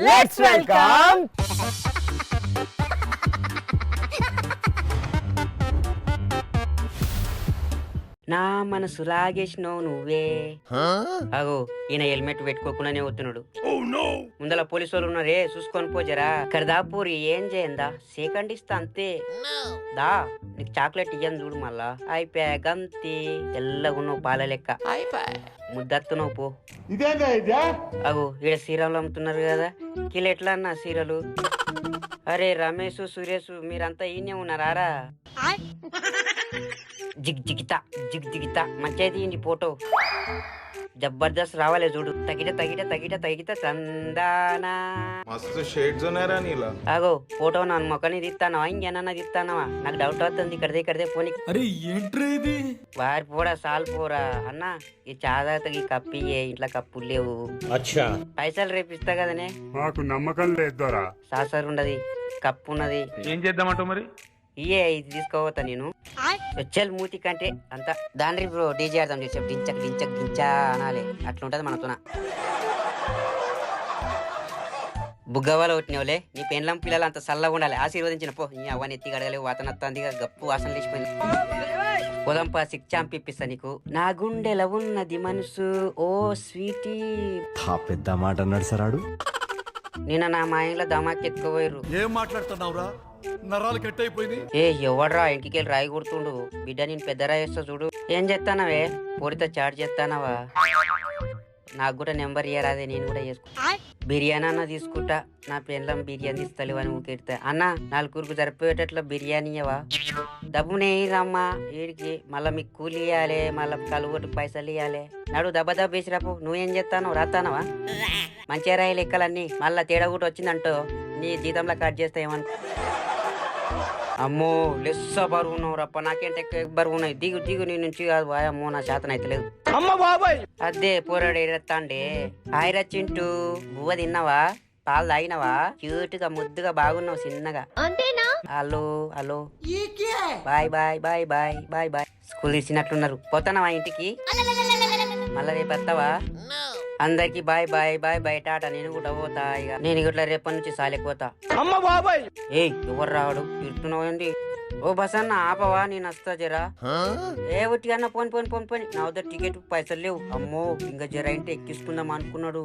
Let's welcome నా మనసు లాగేసినావు నువ్వే. అగో ఈయన హెల్మెట్ పెట్టుకోకుండానే వస్తున్నాడు. ముందల పోలీసు వాళ్ళు ఉన్నారే, చూసుకొని పోజరా. కరదాపూరి ఏం చేయందా, సెకండ్ ఇస్తా అంతే. దా నీకు చాక్లెట్ ఇయ్యను చూడు. మళ్ళా అయిపోయా గంతి. తెల్లగున్నావు పాల లెక్క. ముద్దత్తున్నావు పో. అగో ఈడ సీరలు అమ్ముతున్నారు కదా, కిలో ఎట్లా అన్నా సీరలు? అరే రమేష్ సురేష్ మీరంతా ఈయనే ఉన్నారా? జిగ్ జిగిత మంచిగా తీయండి ఫోటో. జబర్దస్త్ రావాలే చూడు. తగిట చందానా. మస్తు షేడ్స్ ఉన్నారా నీలా. ఆగో ఫోటో నా మొక్కని తీస్తానవా ఇంకేనన్నా తీస్తానవా? నాకు డౌట్ అవుతుంది. ఇక్కడదే పోనీ. అరే ఏంట్రా ఇది? వారి పోరా సాల్ పోరా అన్న. ఈ చాదాతకి కప్పి ఇంట్లో కప్పులు లేవు. పైసలు రేపిస్తా కదనే. మాకు నమ్మకం లేదు. సాసర్ ఉండదు, కప్పు ఉన్నది. ఏం చేద్దామంటావు మరి? ఇయే ఇది తీసుకోవతా నేను. చల్ మూతి కంటే అంత దాని బ్రో డీజే ఆడదాం చేసాం. డించక్ అనాలి. అట్లుంటది మనతోన. బుగ్గవాళ్ళు కొట్టినవులే. నీ పెండ్లం పిల్లలు అంత చల్లగా ఉండాలి. ఆశీర్వదించిన పో. నీ అవ్వని ఎత్తి గడగలేవు. వాతన అత్తందిగా గప్పు వాసన లేచిపోయింది. పోదంపా సిక్చాంప్ ఇప్పిస్తా నీకు. నా గుండెల ఉన్నది మనసు ఓ స్వీటీ. పెద్ద మాట అన్నాడు సరాడు. నిన్న నా మా ఇంట్లో దమాకెత్తుకోపోయారు. ఏం మాట్లాడుతున్నావురా? నరాలు కట్ అయిపోయింది. ఏ ఎవడ్రా ఇంటికెళ్ళి రాయి కొడుతుండు. బిడ్డ నేను పెద్ద రాయి వేస్తా చూడు. ఏం చేస్తానవే? పొడితో చాట్ చేస్తానవా? నాకు కూడా నెంబర్ ఇయ్యరాదే, నేను కూడా చేసుకో. బిర్యానీ అన్న తీసుకుంటా. నా పెండ్లం బిర్యానీ ఇస్తలేవు అని ఊకెడతా. అన్న 4 సరిపోయేటట్లు బిర్యానీ ఇవ్వవా? డబ్బునే రమ్మా వీడికి. మళ్ళా మీకు కూలి ఇవ్వాలి, మళ్ళా కలుగొట్టు పైసలు ఇవ్వాలి. నడు దెబ్బ వేసిరాపు. నువ్వేం చేస్తాను? రాస్తానవా? మంచిగా రాయి లెక్కలన్నీ. మళ్ళా తేడా కూడా వచ్చిందంటో నీ జీతంలో కట్ చేస్తా ఏమనుకో. అమ్మో లెస్స బరువు ఉన్నావు రప్ప. నాకేంటే బరువు ఉన్నాయి. దిగు నీ నుంచి కాదు. అమ్మో నా శాతం అయితే లేదు. అదే పోరాడు ఎడతాండే. హాయిరా చింటూ, బువ్వ తిన్నావా? పాలు తాగినవా? క్యూట్ గా ముద్దుగా బాగున్నావు చిన్నగా. Hello boy. స్కూల్ తీసినట్లున్నారు. పోతానవా ఇంటికి? మళ్ళా రేపు వస్తావా? అందరికి బాయ్ టాటా. నేను కూడా పోతా. ఇక నేను ఇట్లా రేపటి నుంచి సాలేకపోతా. ఏయ్ ఎవరు రావడు? తిడుతున్నావండి. ఓ బస్ అన్న ఆపవా, నేను వస్తా జరా. ఏ ఒట్టి అన్న పోని. నా వద్ద టికెట్ పైసలు లేవు. అమ్మో ఇంకా జర ఇంటే ఎక్కించుకుందాం అనుకున్నాడు.